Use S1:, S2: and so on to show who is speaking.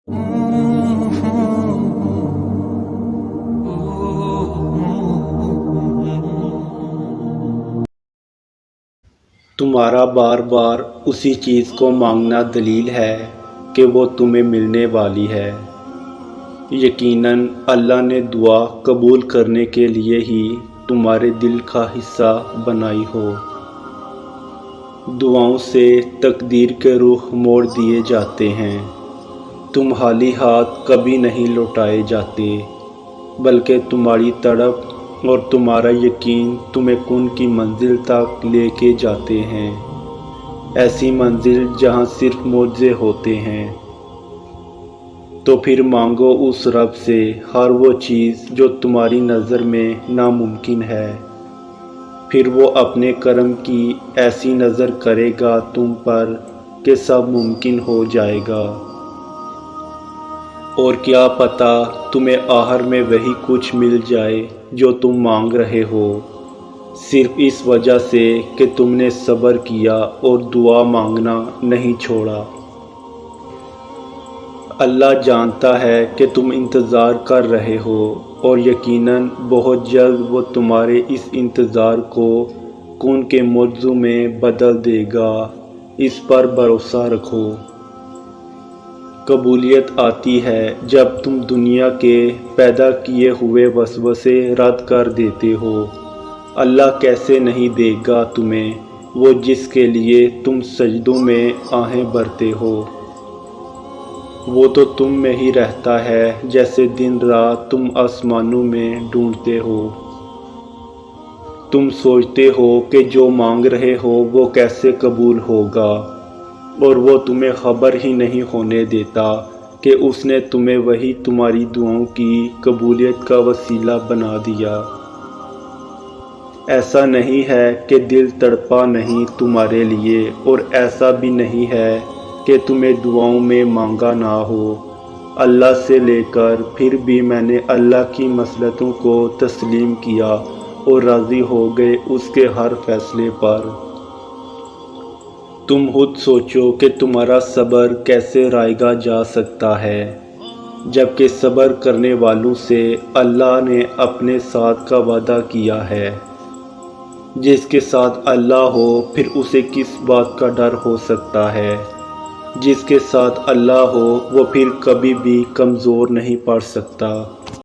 S1: तुम्हारा बार बार उसी चीज़ को मांगना दलील है कि वो तुम्हें मिलने वाली है। यकीनन अल्लाह ने दुआ कबूल करने के लिए ही तुम्हारे दिल का हिस्सा बनाई हो। दुआओं से तकदीर के रुख मोड़ दिए जाते हैं। तुम्हारी हाथ कभी नहीं लौटाए जाते, बल्कि तुम्हारी तड़प और तुम्हारा यकीन तुम्हें कौन की मंजिल तक लेके जाते हैं, ऐसी मंजिल जहां सिर्फ मौजे होते हैं। तो फिर मांगो उस रब से हर वो चीज़ जो तुम्हारी नज़र में नामुमकिन है। फिर वो अपने करम की ऐसी नज़र करेगा तुम पर कि सब मुमकिन हो जाएगा। और क्या पता तुम्हें आखिर में वही कुछ मिल जाए जो तुम मांग रहे हो, सिर्फ इस वजह से कि तुमने सब्र किया और दुआ मांगना नहीं छोड़ा। अल्लाह जानता है कि तुम इंतज़ार कर रहे हो और यकीनन बहुत जल्द वो तुम्हारे इस इंतज़ार को कौन के मौजू में बदल देगा। इस पर भरोसा रखो। कबूलियत आती है जब तुम दुनिया के पैदा किए हुए वसवसे रद्द कर देते हो। अल्लाह कैसे नहीं देगा तुम्हें वो जिसके लिए तुम सजदों में आहें भरते हो। वो तो तुम में ही रहता है जैसे दिन रात तुम आसमानों में ढूंढते हो। तुम सोचते हो कि जो मांग रहे हो वो कैसे कबूल होगा, और वो तुम्हें खबर ही नहीं होने देता कि उसने तुम्हें वही तुम्हारी दुआओं की कबूलियत का वसीला बना दिया। ऐसा नहीं है कि दिल तड़पा नहीं तुम्हारे लिए, और ऐसा भी नहीं है कि तुम्हें दुआओं में मांगा ना हो। अल्लाह से लेकर फिर भी मैंने अल्लाह की मसलहतों को तस्लीम किया और राज़ी हो गए उसके हर फैसले पर। तुम खुद सोचो कि तुम्हारा सब्र कैसे रायगा जा सकता है, जबकि सब्र करने वालों से अल्लाह ने अपने साथ का वादा किया है। जिसके साथ अल्लाह हो फिर उसे किस बात का डर हो सकता है। जिसके साथ अल्लाह हो वो फिर कभी भी कमज़ोर नहीं पड़ सकता।